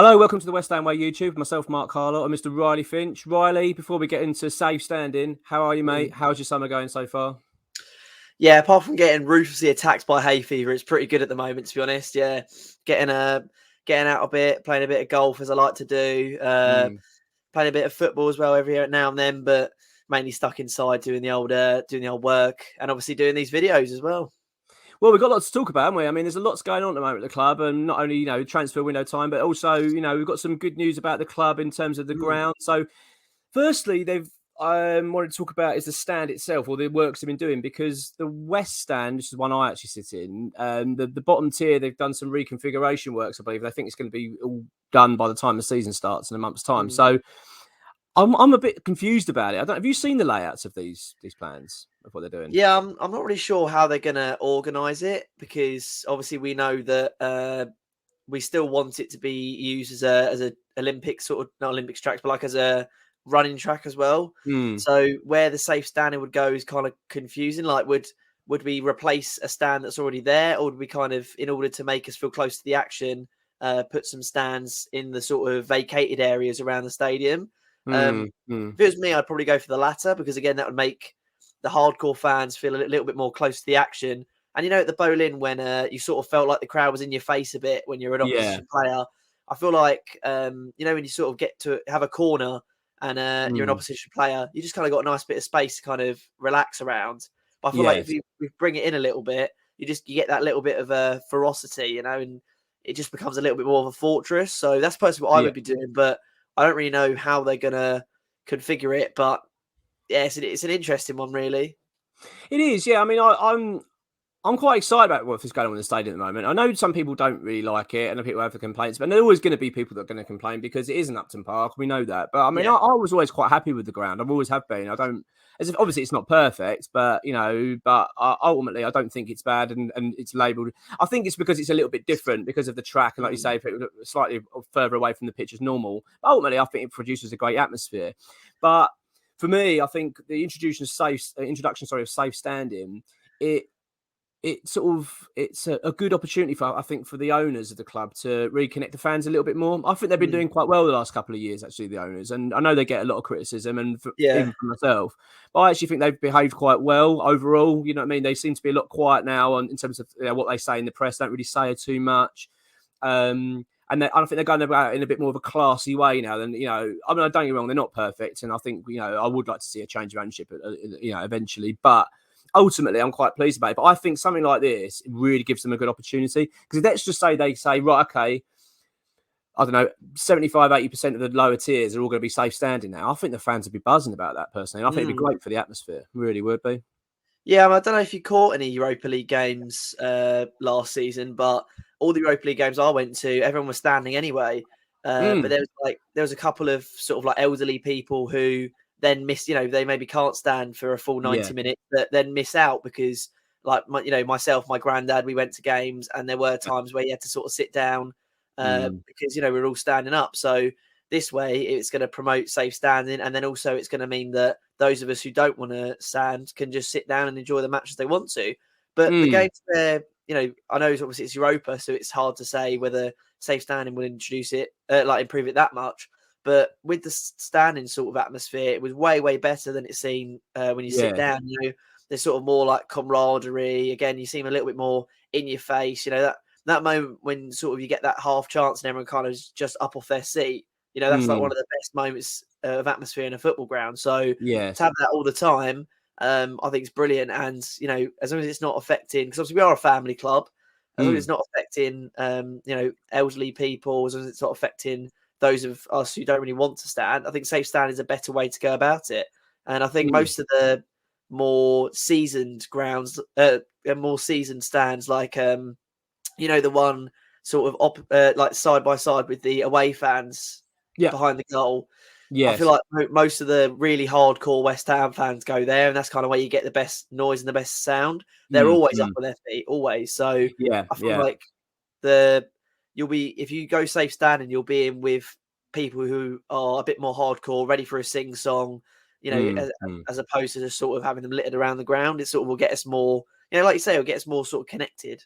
Hello, welcome to the West Ham Way YouTube. Myself, Mark Carlotte, and Mr. Riley Finch. Riley, before we get into safe standing, how are you, mate? How's your summer going so far? Yeah, apart from getting ruthlessly attacked by hay fever, it's pretty good at the moment, to be honest. Yeah, getting out a bit, playing a bit of golf as I like to do, playing a bit of football as well every now and then, but mainly stuck inside doing the old work, and obviously doing these videos as well. Well, we've got lots to talk about, haven't we? I mean, there's a lots going on at the moment at the club, and not only transfer window time, but also we've got some good news about the club in terms of the ground. So, firstly, they've wanted to talk about is the stand itself, or the works they've been doing, because the West Stand, which is one I actually sit in, the bottom tier, they've done some reconfiguration works, I believe. I think it's going to be all done by the time the season starts in a month's time. So I'm a bit confused about it. Have you seen the layouts of these plans of what they're doing? Yeah, I'm not really sure how they're going to organise it, because obviously we know that we still want it to be used as a Olympic sort of, not Olympics tracks, but like as a running track as well. So where the safe standing would go is kind of confusing. Like, would we replace a stand that's already there, or would we kind of, in order to make us feel close to the action, put some stands in the sort of vacated areas around the stadium? If it was me, I'd probably go for the latter, because again, that would make the hardcore fans feel a little bit more close to the action. And at the Boleyn, when you sort of felt like the crowd was in your face a bit when you're an opposition player, I feel like when you sort of get to have a corner and you're an opposition player, you just kind of got a nice bit of space to kind of relax around. But I feel like if we bring it in a little bit, you get that little bit of a ferocity, and it just becomes a little bit more of a fortress. So that's personally what I would be doing, but I don't really know how they're gonna configure it. But yeah, it's an interesting one, really. It is, yeah. I mean, I'm quite excited about what's going on in the stadium at the moment. I know some people don't really like it, and people have the complaints, but there's always going to be people that are going to complain because it is an Upton Park. We know that, but I mean, I was always quite happy with the ground. I've always have been. I don't, obviously it's not perfect, but ultimately I don't think it's bad, and it's labelled. I think it's because it's a little bit different because of the track, and like you say, if it was slightly further away from the pitch as normal. But ultimately, I think it produces a great atmosphere. But for me, I think the introduction of safe standing, it's a good opportunity for the owners of the club to reconnect the fans a little bit more. I think they've been doing quite well the last couple of years, actually, the owners, and I know they get a lot of criticism, and even from myself, but I actually think they've behaved quite well overall. You know what I mean? They seem to be a lot quiet now in terms of what they say in the press. They don't really say too much. And I think they're going about it in a bit more of a classy way now than, I mean, don't get me wrong, they're not perfect. And I think, I would like to see a change of ownership, eventually. But ultimately, I'm quite pleased about it. But I think something like this really gives them a good opportunity. Because let's just say they say, right, okay, I don't know, 75, 80% of the lower tiers are all going to be safe standing now. I think the fans would be buzzing about that, personally. I think it'd be great for the atmosphere. Really would be. Yeah, I don't know if you caught any Europa League games last season, but all the Europa League games I went to, everyone was standing anyway. But there was a couple of sort of like elderly people who then miss, they maybe can't stand for a full 90 minutes, but then miss out because, like, myself, my granddad, we went to games, and there were times where you had to sort of sit down because we're all standing up. So this way, it's going to promote safe standing, and then also it's going to mean that those of us who don't want to stand can just sit down and enjoy the match as they want to. But the games where, I know obviously it's Europa, so it's hard to say whether safe standing will introduce it, improve it that much. But with the standing sort of atmosphere, it was way, way better than it's seen when you sit down. There's sort of more like camaraderie. Again, you seem a little bit more in your face. That moment when sort of you get that half chance and everyone kind of is just up off their seat. That's like one of the best moments of atmosphere in a football ground. So to have that all the time, I think it's brilliant. And, as long as it's not affecting, because obviously we are a family club, as long as it's not affecting, elderly people, as long as it's not affecting those of us who don't really want to stand, I think safe stand is a better way to go about it. And I think most of the more seasoned grounds, more seasoned stands, like, the one sort of like side by side with the away fans behind the goal. I feel like most of the really hardcore West Ham fans go there, and that's kind of where you get the best noise and the best sound. They're always up on their feet, always. So I feel like if you go safe standing, you'll be in with people who are a bit more hardcore, ready for a sing song, as opposed to just sort of having them littered around the ground. It sort of will get us more, like you say, it'll get us more sort of connected.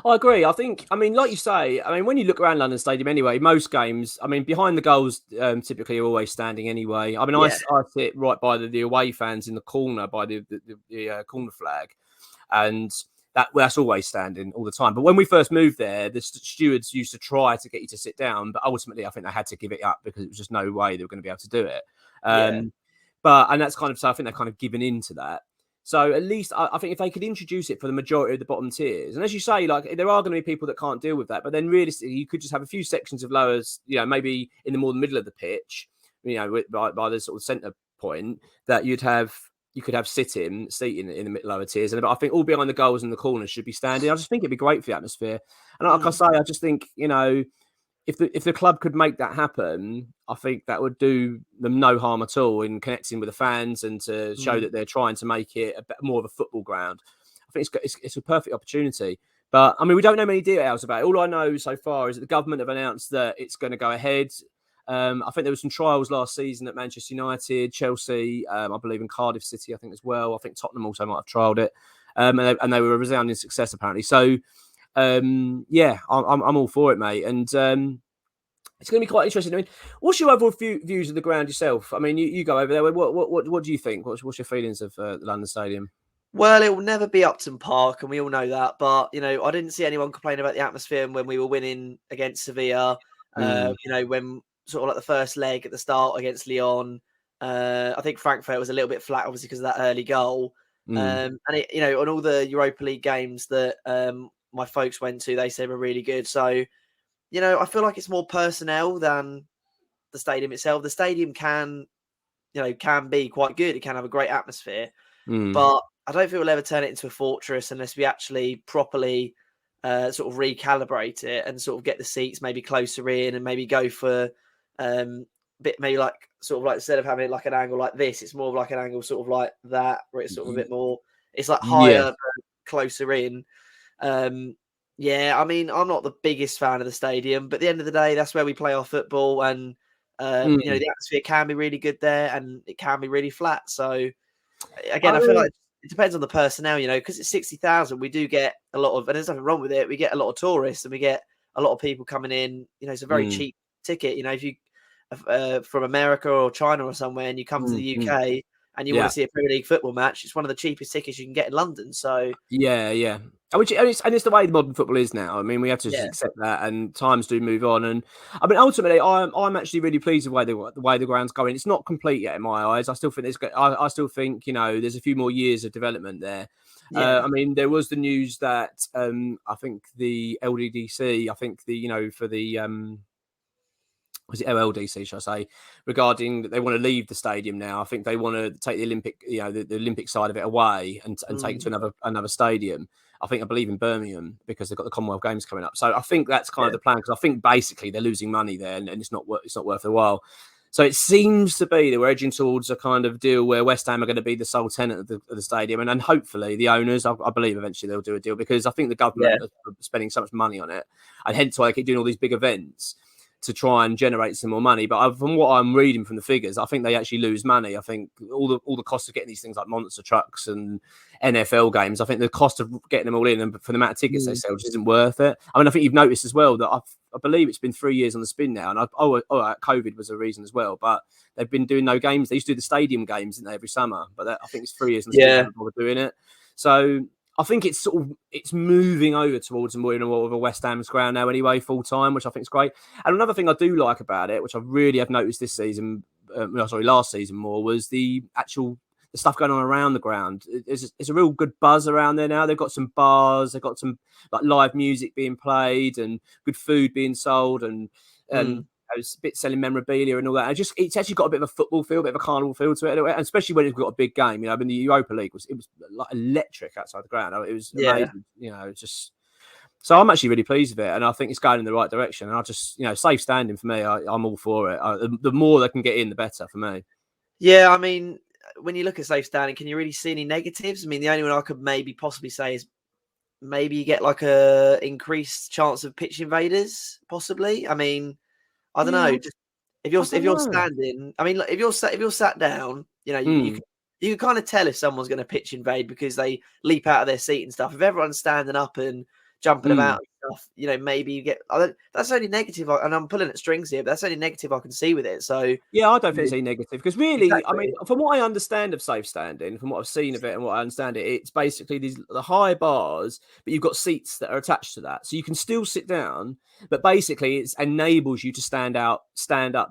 I agree. I mean, like you say, I mean, when you look around London Stadium anyway, most games, I mean, behind the goals typically are always standing anyway. I mean, Yeah, I sit right by the away fans in the corner by the corner flag, and that's always standing all the time. But when we first moved there, the stewards used to try to get you to sit down, but ultimately, I think they had to give it up because it was just no way they were going to be able to do it. yeah. And that's kind of, so I think they're kind of given into that. So at least I think if they could introduce it for the majority of the bottom tiers, and as you say, like there are going to be people that can't deal with that, but then realistically, you could just have a few sections of lowers, maybe in the more the middle of the pitch, by the sort of centre point that you could have seating in the lower tiers, and I think all behind the goals in the corners should be standing. I just think it'd be great for the atmosphere, and like I say, I just think if the club could make that happen, I think that would do them no harm at all in connecting with the fans and to show that they're trying to make it more of a football ground. I think it's a perfect opportunity. But I mean, we don't know many details about it. All I know so far is that the government have announced that it's going to go ahead. I think there were some trials last season at Manchester United, Chelsea, I believe in Cardiff City, I think as well. I think Tottenham also might have trialled it, and they were a resounding success apparently. So yeah, I'm all for it, mate. And it's going to be quite interesting. I mean, what's your overall views of the ground yourself? I mean, you go over there. What do you think? What's your feelings of the London Stadium? Well, it will never be Upton Park, and we all know that. But I didn't see anyone complain about the atmosphere when we were winning against Sevilla. When sort of like the first leg at the start against Lyon, I think Frankfurt was a little bit flat, obviously because of that early goal. And on all the Europa League games that my folks went to, they said were really good. So I feel like it's more personnel than the stadium itself. The stadium can be quite good. It can have a great atmosphere, but I don't think we'll ever turn it into a fortress unless we actually properly sort of recalibrate it and sort of get the seats maybe closer in and maybe go for bit maybe like sort of like instead of having like an angle like this, it's more of like an angle sort of like that where it's sort of a bit more. It's like higher, but closer in. Yeah, I mean, I'm not the biggest fan of the stadium, but at the end of the day, that's where we play our football, and the atmosphere can be really good there, and it can be really flat. So again, I feel like it depends on the personnel, because it's 60,000. We do get a lot of, and there's nothing wrong with it. We get a lot of tourists, and we get a lot of people coming in. It's a very cheap ticket. If you from America or China or somewhere, and you come to the UK. And you want to see a Premier League football match, it's one of the cheapest tickets you can get in London. So yeah. And it's the way the modern football is now. I mean, we have to just accept that, and times do move on. And I mean, ultimately, I'm actually really pleased with the way the ground's going. It's not complete yet in my eyes. I still think I still think there's a few more years of development there. I mean, there was the news that I think the LDDC, for the was it LLDC, shall I say, regarding that they want to leave the stadium now. I think they want to take the Olympic, the Olympic side of it away and take it to another stadium. I believe in Birmingham because they've got the Commonwealth Games coming up. So I think that's kind of the plan, because I think basically they're losing money there and it's not worth the while. So it seems to be that we're edging towards a kind of deal where West Ham are going to be the sole tenant of the stadium, and hopefully the owners, I believe eventually they'll do a deal, because I think the government are spending so much money on it, and hence why they keep doing all these big events to try and generate some more money. But from what I'm reading from the figures, I think they actually lose money. I think all the cost of getting these things like monster trucks and NFL games, I think the cost of getting them all in and for the amount of tickets they sell just isn't worth it. I mean, I think you've noticed as well that I believe it's been 3 years on the spin now, and COVID was a reason as well. But they've been doing no games. They used to do the stadium games, didn't they, every summer? But I think it's 3 years on the spin now before doing it. So I think it's moving over towards more of a West Ham's ground now anyway, full time, which I think is great. And another thing I do like about it, which I really have noticed this season, last season more, was the stuff going on around the ground. It's a real good buzz around there now. They've got some bars, they've got some like live music being played and good food being sold, and it's a bit selling memorabilia and all that. It's actually got a bit of a football feel, a bit of a carnival feel to it, and especially when it's got a big game. I mean, the Europa League was like electric outside the ground. It was amazing. It's just. So I'm actually really pleased with it, and I think it's going in the right direction. And I just, safe standing for me. I'm all for it. The more they can get in, the better for me. Yeah, I mean, when you look at safe standing, can you really see any negatives? I mean, the only one I could maybe possibly say is maybe you get like a increased chance of pitch invaders, possibly. I mean, I don't know. Just if you're standing, I mean, if you're sat down, you can kind of tell if someone's going to pitch invade because they leap out of their seat and stuff. If everyone's standing up and jumping about and stuff, maybe you get. That's only negative, and I'm pulling at strings here, but that's only negative I can see with it. So yeah, I don't think it's any negative because really, exactly. I mean, from what I understand of safe standing, from what I've seen of it and what I understand it's basically the high bars, but you've got seats that are attached to that, so you can still sit down, but basically it enables you to stand up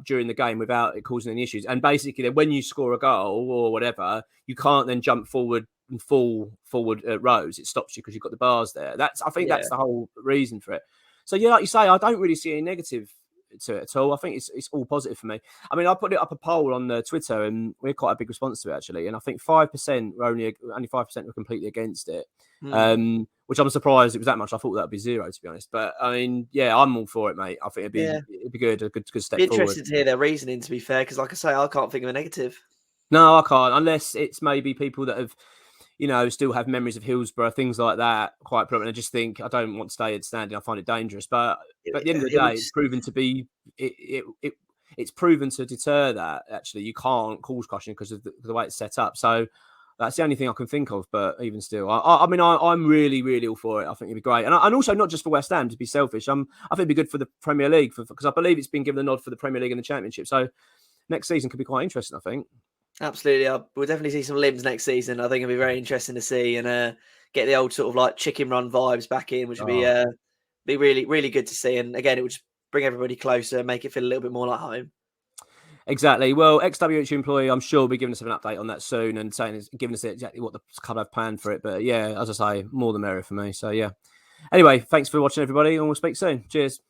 during the game without it causing any issues. And basically, then when you score a goal or whatever, you can't then jump forward and fall forward rows. It stops you because you've got the bars there. I think that's the whole reason for it. So yeah, like you say, I don't really see any negative to it at all. I think it's all positive for me. I mean, I put it up a poll on the Twitter, and we had quite a big response to it actually. And I think 5% were only 5% were completely against it, which I'm surprised it was that much. I thought that would be 0, to be honest. But I mean, yeah, I'm all for it, mate. I think it'd be good, a good step forward. Interested to hear their reasoning. To be fair, because like I say, I can't think of a negative. No, I can't, unless it's maybe people that have, still have memories of Hillsborough, things like that, quite prominent. I just think I don't want to stay standing. I find it dangerous. But at the end of the day, it's proven to be it's proven to deter that. Actually, you can't cause crushing because of the way it's set up. So that's the only thing I can think of. But even still, I mean, I'm really, really all for it. I think it'd be great, and also not just for West Ham, to be selfish. I think it'd be good for the Premier League because I believe it's been given the nod for the Premier League and the Championship. So next season could be quite interesting, I think. Absolutely. We'll definitely see some limbs next season. I think it'll be very interesting to see and get the old sort of like chicken run vibes back in, which would be really, really good to see. And again, it would just bring everybody closer and make it feel a little bit more like home. Exactly. Well, ex-WH employee, I'm sure will be giving us an update on that soon and giving us exactly what the club have planned for it. But yeah, as I say, more the merrier for me. So yeah. Anyway, thanks for watching, everybody, and we'll speak soon. Cheers.